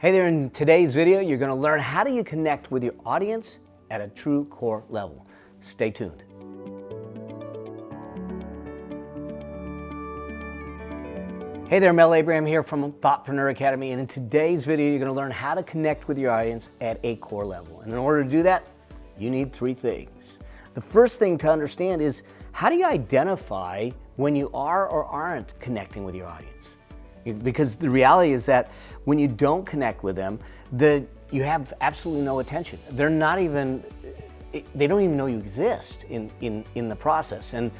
Hey there, in today's video, you're going to learn how do you connect with your audience at a true core level. Stay tuned. Hey there, Mel Abraham here from Thoughtpreneur Academy, and in today's video, you're going to learn how to connect with your audience at a core level. And in order to do that, you need three things. The first thing to understand is, how do you identify when you are or aren't connecting with your audience? Because the reality is that when you don't connect with them, you have absolutely no attention. They don't even know you exist in the process. And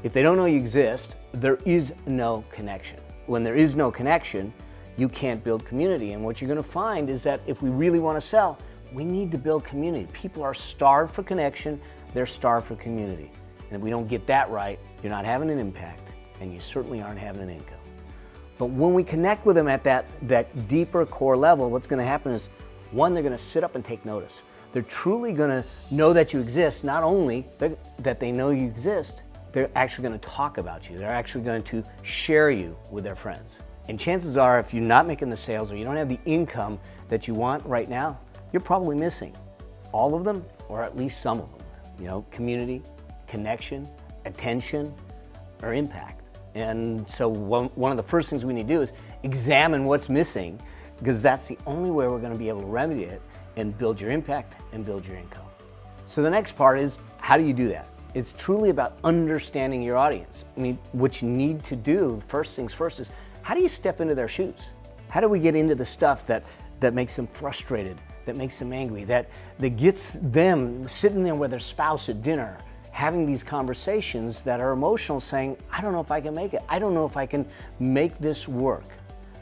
if they don't know you exist, there is no connection. When there is no connection, you can't build community. And what you're going to find is that if we really want to sell, we need to build community. People are starved for connection, they're starved for community. And if we don't get that right, you're not having an impact, and you certainly aren't having an income. But when we connect with them at that deeper core level, what's going to happen is, one, they're going to sit up and take notice. They're truly going to know that you exist. Not only that they know you exist, they're actually going to talk about you. They're actually going to share you with their friends. And chances are, if you're not making the sales or you don't have the income that you want right now, you're probably missing all of them, or at least some of them. You know, community, connection, attention, or impact. And so one of the first things we need to do is examine what's missing, because that's the only way we're going to be able to remedy it and build your impact and build your income. So the next part is, how do you do that? It's truly about understanding your audience. I mean, what you need to do, first things first, is how do you step into their shoes? How do we get into the stuff that makes them frustrated, that makes them angry, that gets them sitting there with their spouse at dinner, having these conversations that are emotional, saying, I don't know if I can make it. I don't know if I can make this work.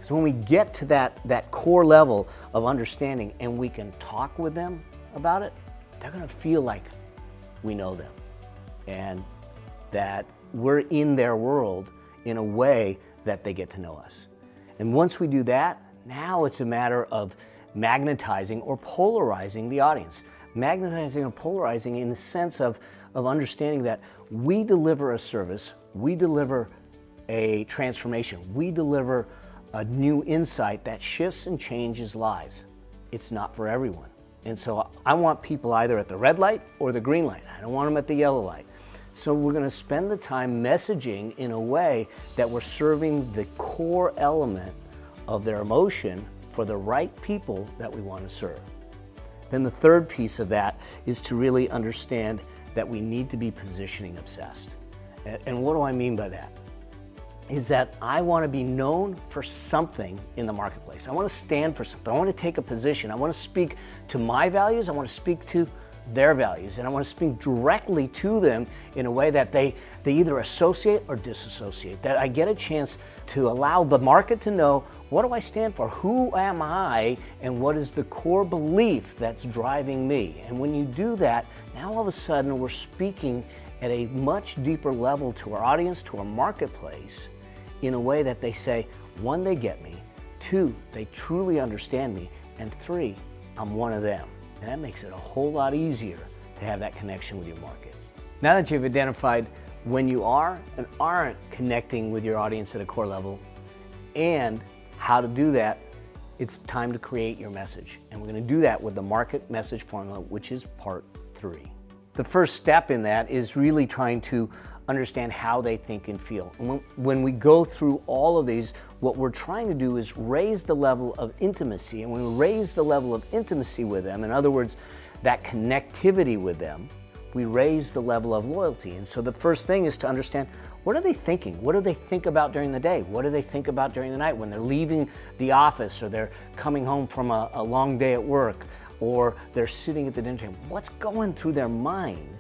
So when we get to that core level of understanding and we can talk with them about it, they're gonna feel like we know them and that we're in their world in a way that they get to know us. And once we do that, now it's a matter of magnetizing or polarizing the audience. Magnetizing or polarizing in the sense of understanding that we deliver a service, we deliver a transformation, we deliver a new insight that shifts and changes lives. It's not for everyone. And so I want people either at the red light or the green light. I don't want them at the yellow light. So we're going to spend the time messaging in a way that we're serving the core element of their emotion for the right people that we want to serve. Then the third piece of that is to really understand that we need to be positioning obsessed. And what do I mean by that? Is that I want to be known for something in the marketplace. I want to stand for something. I want to take a position. I want to speak to my values. I want to speak to their values. And I want to speak directly to them in a way that they either associate or disassociate. That I get a chance to allow the market to know, what do I stand for? Who am I? And what is the core belief that's driving me? And when you do that, now all of a sudden we're speaking at a much deeper level to our audience, to our marketplace, in a way that they say, one, they get me, two, they truly understand me, and three, I'm one of them. And that makes it a whole lot easier to have that connection with your market. Now that you've identified when you are and aren't connecting with your audience at a core level and how to do that, it's time to create your message. And we're going to do that with the market message formula, which is part 3. The first step in that is really trying to understand how they think and feel. And when we go through all of these, what we're trying to do is raise the level of intimacy. And when we raise the level of intimacy with them, in other words, that connectivity with them, we raise the level of loyalty. And so the first thing is to understand, what are they thinking? What do they think about during the day? What do they think about during the night when they're leaving the office, or they're coming home from a long day at work, or they're sitting at the dinner table? What's going through their mind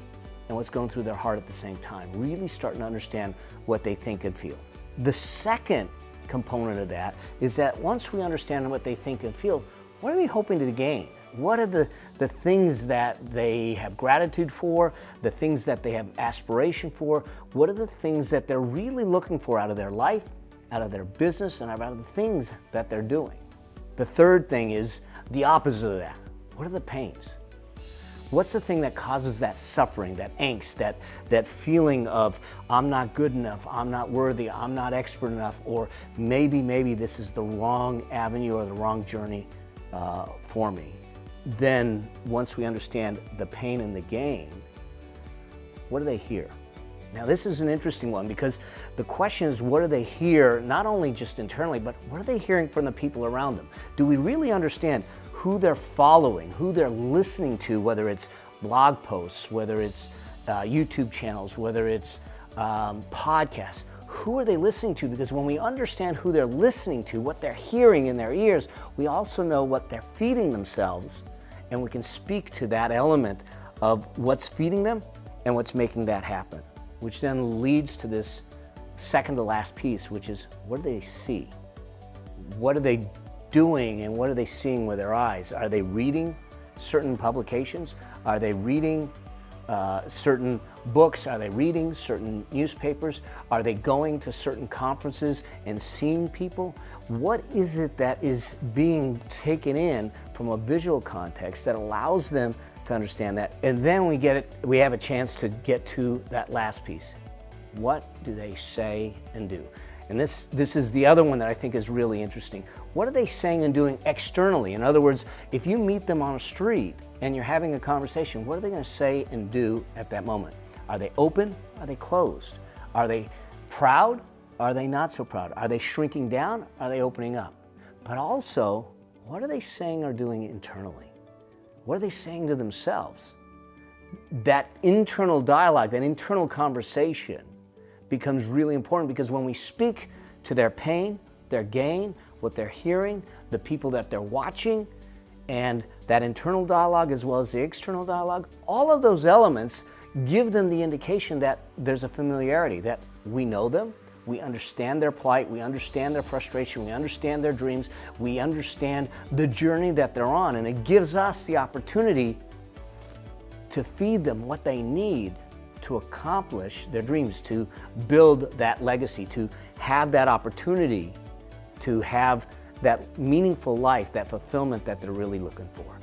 and what's going through their heart at the same time? Really starting to understand what they think and feel. The second component of that is that once we understand what they think and feel, what are they hoping to gain? What are the things that they have gratitude for, the things that they have aspiration for? What are the things that they're really looking for out of their life, out of their business, and out of the things that they're doing? The third thing is the opposite of that. What are the pains? What's the thing that causes that suffering, that angst, that feeling of, I'm not good enough, I'm not worthy, I'm not expert enough, or maybe this is the wrong avenue or the wrong journey? for me. Then once we understand the pain and the gain, what do they hear? Now this is an interesting one, because the question is, what do they hear, not only just internally, but what are they hearing from the people around them? Do we really understand who they're following, who they're listening to, whether it's blog posts, whether it's YouTube channels, whether it's podcasts? Who are they listening to? Because when we understand who they're listening to, what they're hearing in their ears, we also know what they're feeding themselves, and we can speak to that element of what's feeding them and what's making that happen, which then leads to this second to last piece, which is, what do they see? What are they doing, and what are they seeing with their eyes? Are they reading certain publications? Are they reading certain books? Are they reading certain newspapers? Are they going to certain conferences and seeing people? What is it that is being taken in from a visual context that allows them to understand that? And then we have a chance to get to that last piece. What do they say and do? And this is the other one that I think is really interesting. What are they saying and doing externally? In other words, if you meet them on a street and you're having a conversation, what are they going to say and do at that moment? Are they open? Are they closed? Are they proud? Are they not so proud? Are they shrinking down? Are they opening up? But also, what are they saying or doing internally? What are they saying to themselves? That internal dialogue, that internal conversation becomes really important, because when we speak to their pain, their gain, what they're hearing, the people that they're watching, and that internal dialogue as well as the external dialogue, all of those elements give them the indication that there's a familiarity, that we know them, we understand their plight, we understand their frustration, we understand their dreams, we understand the journey that they're on, and it gives us the opportunity to feed them what they need to accomplish their dreams, to build that legacy, to have that opportunity, to have that meaningful life, that fulfillment that they're really looking for.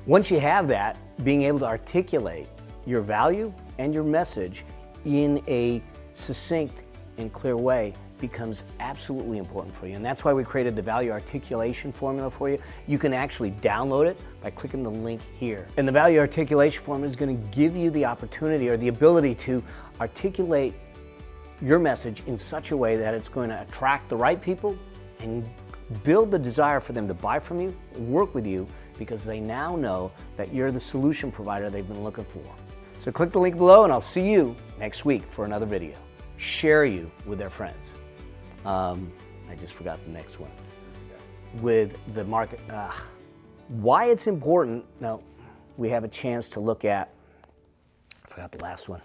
Once you have that, being able to articulate your value and your message in a succinct and clear way becomes absolutely important for you. And that's why we created the value articulation formula for you. You can actually download it by clicking the link here. And the value articulation formula is going to give you the opportunity or the ability to articulate your message in such a way that it's going to attract the right people and build the desire for them to buy from you, work with you, because they now know that you're the solution provider they've been looking for. So click the link below and I'll see you next week for another video. Share you with their friends. I just forgot the next one. With the market, why it's important. Now, we have a chance to look at, I forgot the last one.